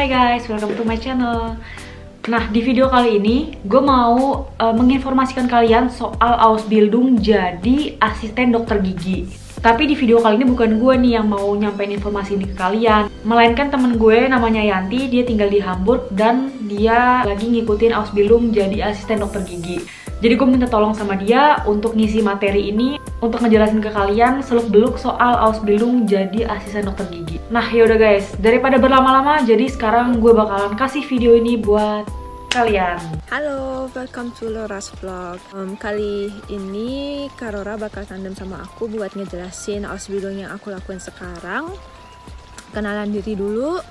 Hai guys, welcome to my channel. Nah, di video kali ini gue mau menginformasikan kalian soal Ausbildung jadi asisten dokter gigi. Tapi di video kali ini bukan gue nih yang mau nyampein informasi ini ke kalian, melainkan temen gue namanya Yanti. Dia tinggal di Hamburg dan dia lagi ngikutin Ausbildung jadi asisten dokter gigi. Jadi gue minta tolong sama dia untuk ngisi materi ini, untuk ngejelasin ke kalian seluk-beluk soal Ausbildung jadi asisten dokter gigi. Nah yaudah guys, daripada berlama-lama, jadi sekarang gue bakalan kasih video ini buat kalian. Halo, welcome to Laura's Vlog. Kali ini Kak Rora bakal tandem sama aku buat ngejelasin Ausbildung yang aku lakuin sekarang. Kenalan diri dulu.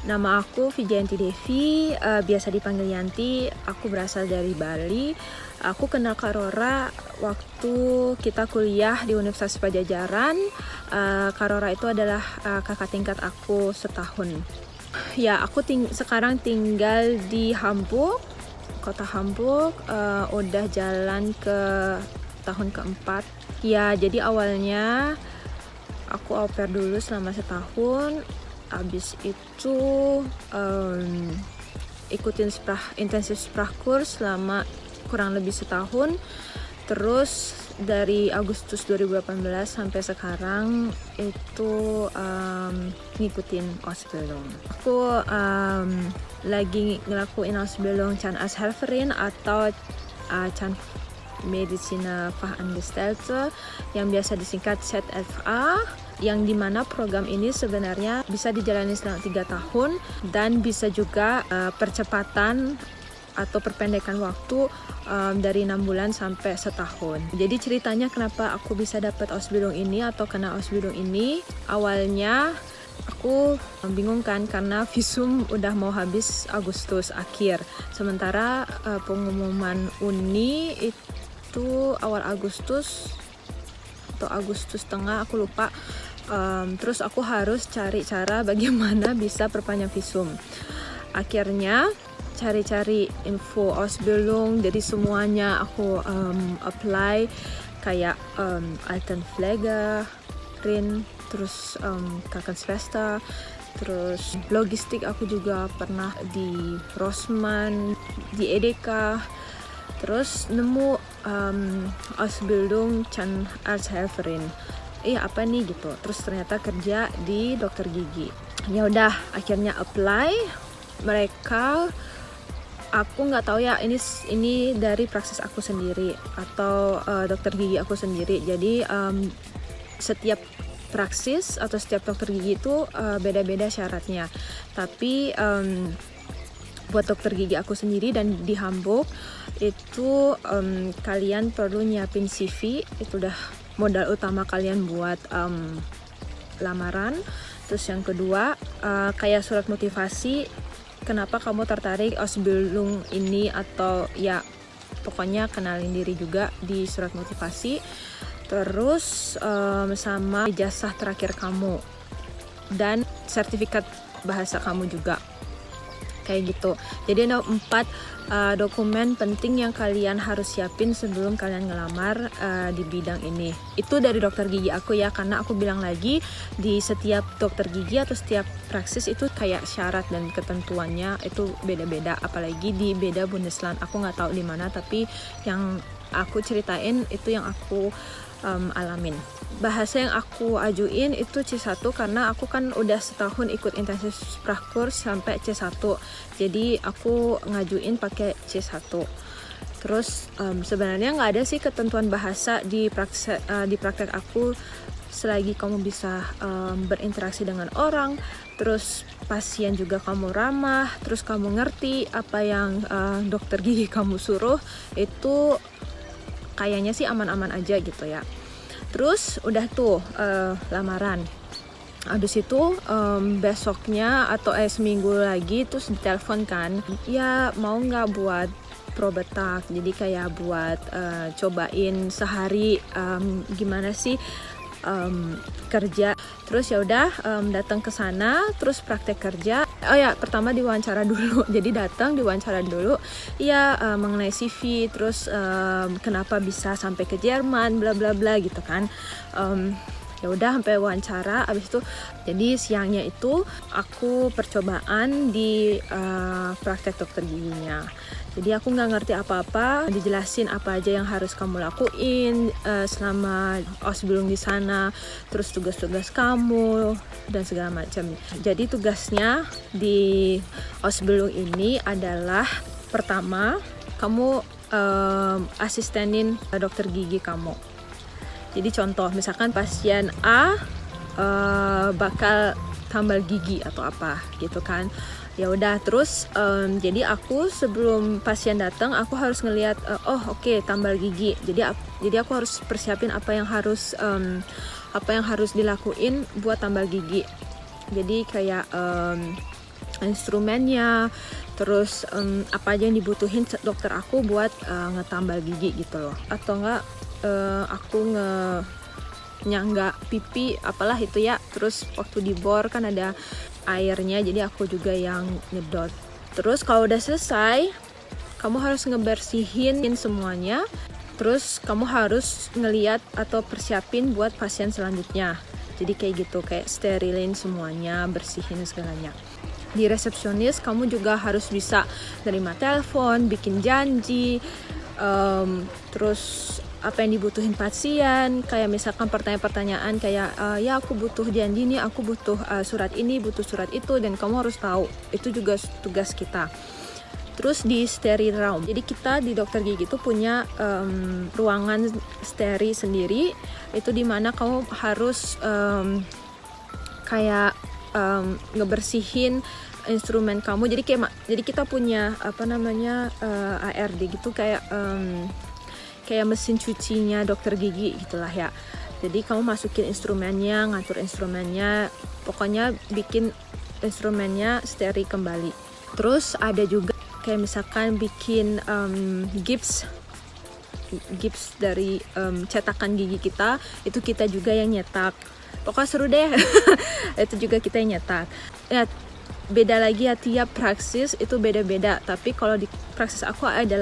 Nama aku Vijayanti Devi, biasa dipanggil Yanti. Aku berasal dari Bali. Aku kenal Kak Rora waktu kita kuliah di Universitas Pajajaran. Kak Rora itu adalah kakak tingkat aku setahun. Ya, aku sekarang tinggal di Hamburg, kota Hamburg. Udah jalan ke tahun keempat. Ya, jadi awalnya aku au pair dulu selama setahun. Abis itu ikutin intensif sprachkurs selama kurang lebih setahun. Terus dari Agustus 2018 sampai sekarang itu ngikutin Ausbildung. Aku lagi ngelakuin Ausbildung Can Arzthelferin atau Can Mediziner Fachangestellte yang biasa disingkat ZFA, yang dimana program ini sebenarnya bisa dijalani selama 3 tahun dan bisa juga percepatan atau perpendekan waktu dari 6 bulan sampai setahun. Jadi ceritanya kenapa aku bisa dapat Ausbildung ini atau kena Ausbildung ini, awalnya aku bingung kan karena visum udah mau habis Agustus akhir. Sementara pengumuman uni itu awal Agustus atau Agustus tengah, aku lupa. Terus aku harus cari cara bagaimana bisa perpanjang visum. Akhirnya cari-cari info Ausbildung, jadi semuanya aku apply kayak Altenpflegerin, terus Krankenschwester, terus logistik aku juga pernah di Rossmann, di Edeka. Terus nemu Ausbildung Can Arzthelferin. Apa nih gitu. Terus ternyata kerja di dokter gigi. Ya udah, akhirnya apply. Mereka, aku nggak tahu ya ini dari praksis aku sendiri atau dokter gigi aku sendiri. Jadi setiap praksis atau setiap dokter gigi itu beda-beda syaratnya. Tapi buat dokter gigi aku sendiri dan di Hamburg itu kalian perlu nyiapin CV. Itu udah modal utama kalian buat lamaran. Terus yang kedua kayak surat motivasi kenapa kamu tertarik Ausbildung ini, atau ya pokoknya kenalin diri juga di surat motivasi. Terus sama ijazah terakhir kamu dan sertifikat bahasa kamu juga. Kayak gitu. Jadi ada 4 dokumen penting yang kalian harus siapin sebelum kalian ngelamar di bidang ini. Itu dari dokter gigi aku ya, karena aku bilang lagi di setiap dokter gigi atau setiap praksis itu kayak syarat dan ketentuannya itu beda-beda. Apalagi di beda Bundesland. Aku nggak tahu di mana, tapi yang aku ceritain itu yang aku alamin. Bahasa yang aku ajuin itu C1 karena aku kan udah setahun ikut intensif sprachkurs sampai C1. Jadi aku ngajuin pakai C1. Terus sebenarnya nggak ada sih ketentuan bahasa di praktek aku, selagi kamu bisa berinteraksi dengan orang, terus pasien juga kamu ramah, terus kamu ngerti apa yang dokter gigi kamu suruh, itu kayaknya sih aman-aman aja gitu ya. Terus udah tuh lamaran. Habis itu besoknya atau seminggu lagi terus ditelepon kan, ya mau nggak buat probetak, jadi kayak buat cobain sehari gimana sih kerja. Terus ya udah datang ke sana, terus praktek kerja. Oh ya, pertama diwawancara dulu. Jadi datang diwawancara dulu. Ya mengenai CV, terus kenapa bisa sampai ke Jerman, bla bla bla gitu kan. Ya udah sampai wawancara. Abis itu jadi siangnya itu aku percobaan di praktek dokter giginya. Jadi aku nggak ngerti apa-apa, dijelasin apa aja yang harus kamu lakuin selama Ausbildung di sana, terus tugas-tugas kamu dan segala macam. Jadi tugasnya di Ausbildung ini adalah pertama kamu asistenin dokter gigi kamu. Jadi contoh misalkan pasien A bakal tambal gigi atau apa gitu kan. Ya udah terus jadi aku sebelum pasien datang aku harus ngelihat oke, tambal gigi. Jadi aku harus persiapin apa yang harus dilakuin buat tambal gigi. Jadi kayak instrumennya, terus apa aja yang dibutuhin dokter aku buat ngetambal gigi gitu loh. Atau enggak aku nyangga pipi apalah itu ya. Terus waktu dibor kan ada airnya, jadi aku juga yang ngedot. Terus kalau udah selesai kamu harus ngebersihin semuanya. Terus kamu harus ngeliat atau persiapin buat pasien selanjutnya. Jadi kayak gitu, kayak sterilin semuanya, bersihin segalanya. Di resepsionis kamu juga harus bisa nerima telepon, bikin janji, terus apa yang dibutuhin pasien, kayak misalkan pertanyaan-pertanyaan kayak ya aku butuh janji nih, aku butuh surat ini, butuh surat itu, dan kamu harus tahu. Itu juga tugas kita. Terus di steril room, jadi kita di dokter gigi itu punya ruangan steril sendiri, itu dimana kamu harus kayak ngebersihin instrumen kamu. Jadi kita punya ARD gitu, kayak mesin cucinya dokter gigi gitulah ya. Jadi kamu masukin instrumennya, ngatur instrumennya, pokoknya bikin instrumennya steril kembali. Terus ada juga kayak misalkan bikin gips dari cetakan gigi kita, itu kita juga yang nyetak. Pokoknya seru deh. Itu juga kita yang nyetak. Ya, beda lagi ya, tiap praksis itu beda-beda. Tapi kalau di praksis aku ada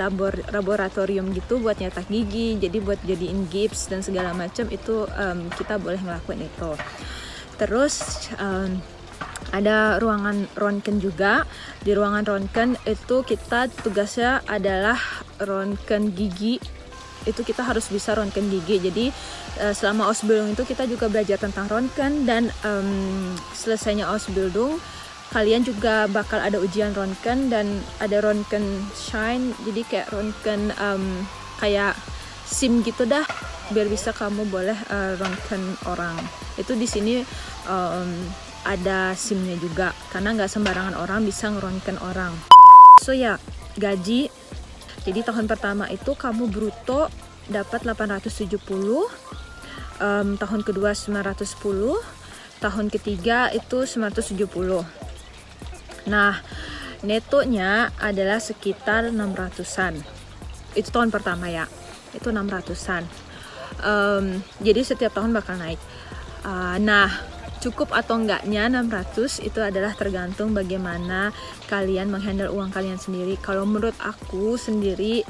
laboratorium gitu buat nyetak gigi, jadi buat jadiin gips dan segala macam itu kita boleh ngelakuin itu. Terus ada ruangan röntgen juga. Di ruangan röntgen itu kita tugasnya adalah röntgen gigi. Itu kita harus bisa röntgen gigi. Jadi selama Ausbildung itu kita juga belajar tentang röntgen, dan selesainya Ausbildung kalian juga bakal ada ujian röntgen dan ada röntgen shine. Jadi kayak röntgen kayak SIM gitu dah, biar bisa kamu boleh röntgen orang. Itu di sini ada SIM-nya juga, karena nggak sembarangan orang bisa ngeröntgen orang. So ya, gaji. Jadi tahun pertama itu kamu bruto dapat 870, tahun kedua 910, tahun ketiga itu 970. Nah, netonya adalah sekitar 600-an. Itu tahun pertama ya, itu 600-an. Jadi setiap tahun bakal naik. Nah, cukup atau enggaknya 600 itu adalah tergantung bagaimana kalian menghandle uang kalian sendiri. Kalau menurut aku sendiri,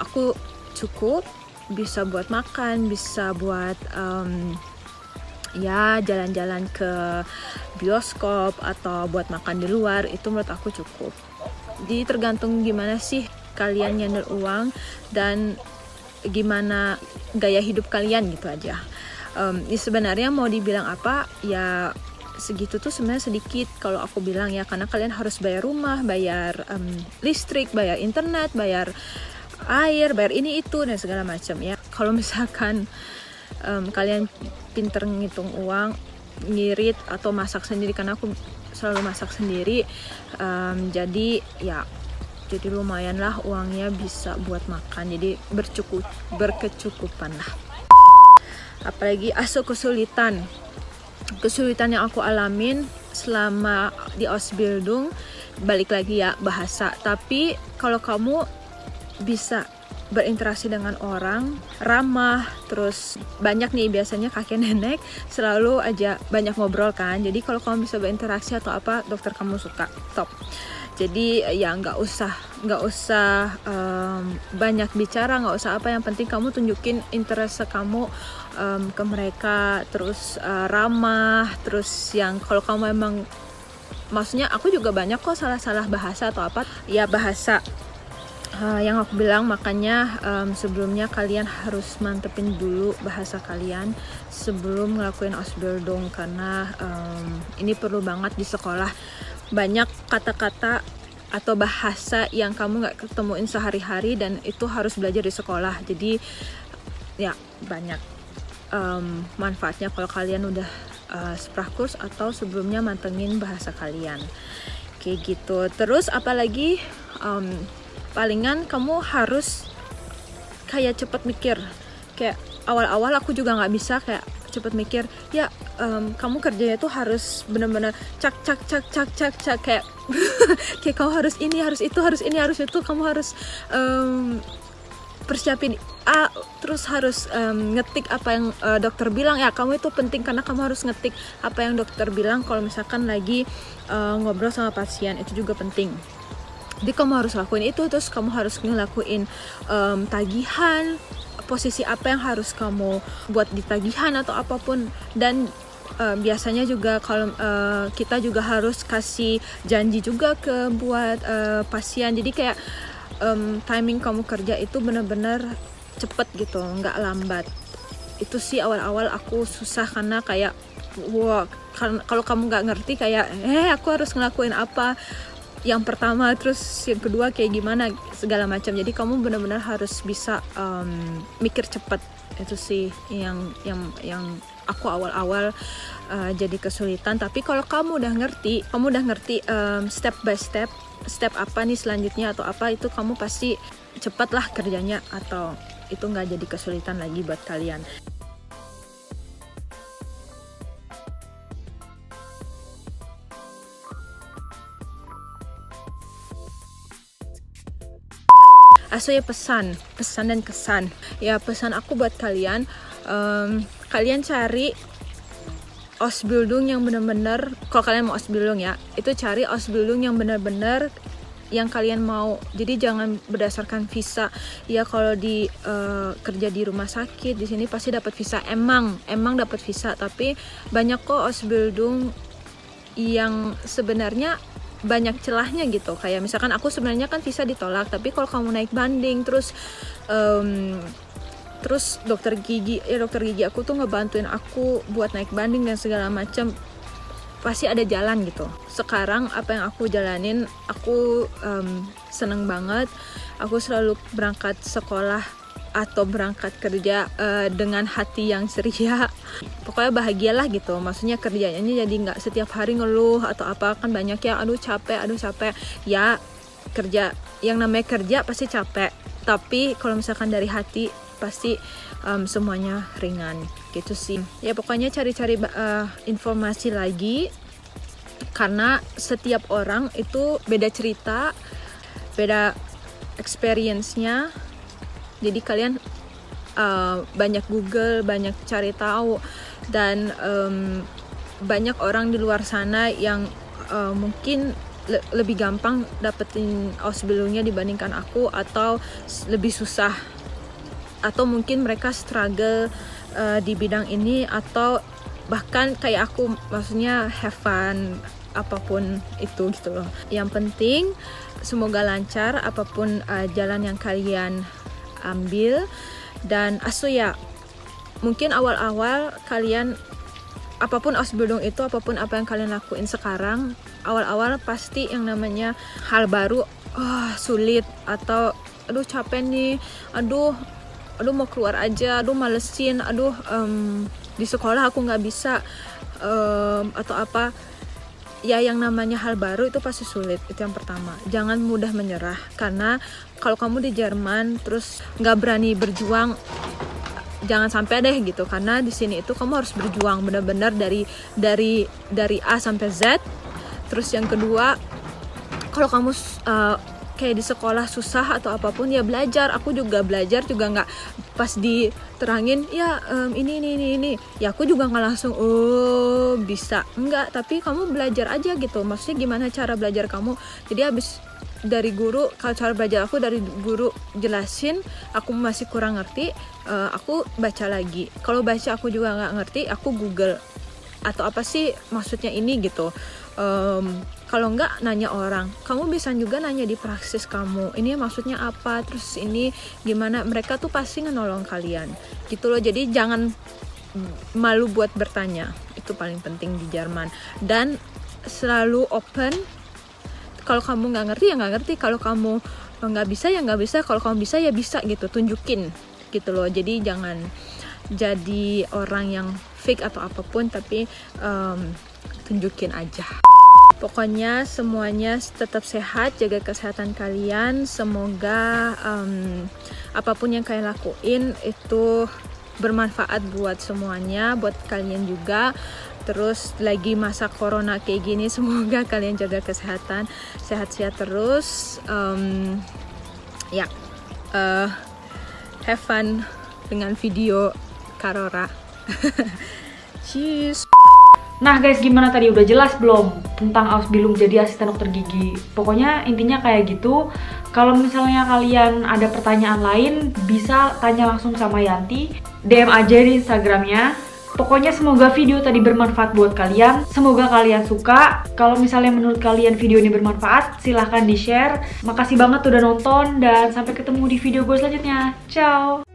aku cukup, bisa buat makan, bisa buat ya jalan-jalan ke bioskop atau buat makan di luar, itu menurut aku cukup. Jadi tergantung gimana sih kalian handle uang dan gimana gaya hidup kalian gitu aja. Sebenarnya mau dibilang apa ya, segitu tuh sebenarnya sedikit kalau aku bilang ya, karena kalian harus bayar rumah, bayar listrik, bayar internet, bayar air, bayar ini itu dan segala macam ya. Kalau misalkan kalian pinter ngitung uang, ngirit atau masak sendiri, karena aku selalu masak sendiri, jadi lumayan lah uangnya bisa buat makan, jadi berkecukupan lah. Apalagi kesulitan yang aku alamin selama di Ausbildung, balik lagi ya, bahasa. Tapi kalau kamu bisa berinteraksi dengan orang, ramah, terus banyak nih biasanya kakek nenek selalu aja banyak ngobrol kan. Jadi kalau kamu bisa berinteraksi atau apa, dokter kamu suka, top. Jadi ya nggak usah banyak bicara, nggak usah apa, yang penting kamu tunjukin interest kamu ke mereka, terus ramah, terus yang kalau kamu emang, maksudnya aku juga banyak kok salah-salah bahasa atau apa ya, bahasa yang aku bilang. Makanya sebelumnya kalian harus mantepin dulu bahasa kalian sebelum ngelakuin Ausbildung, karena ini perlu banget di sekolah. Banyak kata-kata atau bahasa yang kamu nggak ketemuin sehari-hari dan itu harus belajar di sekolah. Jadi ya banyak manfaatnya kalau kalian udah sprachkurs atau sebelumnya mantengin bahasa kalian kayak gitu. Terus apalagi palingan kamu harus kayak cepet mikir. Kayak awal-awal aku juga nggak bisa kayak cepet mikir ya. Kamu kerjanya tuh harus bener-bener cak kayak kayak kamu harus ini, harus itu, harus ini, harus itu. Kamu harus persiapin A, terus harus ngetik apa yang dokter bilang. Ya kamu itu penting karena kamu harus ngetik apa yang dokter bilang kalau misalkan lagi ngobrol sama pasien, itu juga penting. Jadi kamu harus lakuin itu. Terus kamu harus ngelakuin tagihan, posisi apa yang harus kamu buat di tagihan atau apapun. Dan biasanya juga kalau kita juga harus kasih janji juga ke buat pasien. Jadi kayak timing kamu kerja itu benar-benar cepet gitu, nggak lambat. Itu sih awal-awal aku susah karena kayak wow, kalau kamu nggak ngerti kayak aku harus ngelakuin apa yang pertama, terus yang kedua kayak gimana, segala macam. Jadi kamu benar-benar harus bisa mikir cepet. Itu sih yang aku awal-awal jadi kesulitan. Tapi kalau kamu udah ngerti step by step apa nih selanjutnya atau apa, itu kamu pasti cepet lah kerjanya, atau itu nggak jadi kesulitan lagi buat kalian. Ya pesan dan kesan. Ya pesan aku buat kalian, kalian cari Ausbildung yang benar-benar, kalau kalian mau Ausbildung ya, itu cari Ausbildung yang benar-benar yang kalian mau. Jadi jangan berdasarkan visa. Ya kalau di kerja di rumah sakit di sini pasti dapat visa. Emang dapat visa, tapi banyak kok Ausbildung yang sebenarnya banyak celahnya gitu. Kayak misalkan aku sebenarnya kan visa ditolak, tapi kalau kamu naik banding terus dokter gigi aku tuh ngebantuin aku buat naik banding dan segala macam, pasti ada jalan gitu. Sekarang apa yang aku jalanin, aku seneng banget. Aku selalu berangkat sekolah atau berangkat kerja dengan hati yang ceria. Pokoknya bahagialah gitu. Maksudnya kerjanya jadi nggak setiap hari ngeluh atau apa. Kan banyak ya, aduh capek. Ya kerja, yang namanya kerja pasti capek. Tapi kalau misalkan dari hati pasti semuanya ringan gitu sih. Ya pokoknya cari-cari informasi lagi, karena setiap orang itu beda cerita, beda experience-nya. Jadi kalian banyak Google, banyak cari tahu, dan banyak orang di luar sana yang mungkin lebih gampang dapetin Ausbildungnya dibandingkan aku, atau lebih susah, atau mungkin mereka struggle di bidang ini, atau bahkan kayak aku, maksudnya have fun apapun itu gitu loh. Yang penting semoga lancar apapun jalan yang kalian ambil. Dan ya mungkin awal-awal kalian, apapun Ausbildung itu, apapun apa yang kalian lakuin sekarang, awal-awal pasti yang namanya hal baru sulit, atau aduh capek nih, aduh mau keluar aja, aduh malesin, aduh di sekolah aku nggak bisa, atau apa ya. Yang namanya hal baru itu pasti sulit. Itu yang pertama. Jangan mudah menyerah, karena kalau kamu di Jerman terus nggak berani berjuang, jangan sampai deh gitu. Karena di sini itu kamu harus berjuang benar-benar dari A sampai Z. Terus yang kedua, kalau kamu kayak di sekolah susah atau apapun, ya belajar. Aku juga belajar juga nggak pas diterangin ya ini ya aku juga nggak langsung bisa, enggak. Tapi kamu belajar aja gitu. Maksudnya gimana cara belajar kamu. Jadi habis dari guru, kalau cara belajar aku dari guru jelasin, aku masih kurang ngerti, aku baca lagi. Kalau baca aku juga nggak ngerti, aku Google atau apa sih maksudnya ini gitu. Kalau nggak nanya orang, kamu bisa juga nanya di praksis kamu, ini maksudnya apa, terus ini gimana, mereka tuh pasti ngenolong kalian gitu loh. Jadi jangan malu buat bertanya, itu paling penting di Jerman. Dan selalu open. Kalau kamu nggak ngerti ya nggak ngerti, kalau kamu nggak bisa ya nggak bisa, kalau kamu bisa ya bisa gitu, tunjukin gitu loh. Jadi jangan jadi orang yang fake atau apapun, tapi tunjukin aja. Pokoknya semuanya tetap sehat, jaga kesehatan kalian. Semoga apapun yang kalian lakuin itu bermanfaat buat semuanya, buat kalian juga. Terus lagi masa corona kayak gini, semoga kalian jaga kesehatan, sehat-sehat terus. Have fun dengan video Karora. Cheers. Nah guys, gimana tadi, udah jelas belum tentang Ausbildung jadi asisten dokter gigi? Pokoknya intinya kayak gitu. Kalau misalnya kalian ada pertanyaan lain, bisa tanya langsung sama Yanti, DM aja di Instagramnya. Pokoknya semoga video tadi bermanfaat buat kalian. Semoga kalian suka. Kalau misalnya menurut kalian video ini bermanfaat, silahkan di-share. Makasih banget udah nonton, dan sampai ketemu di video gue selanjutnya. Ciao!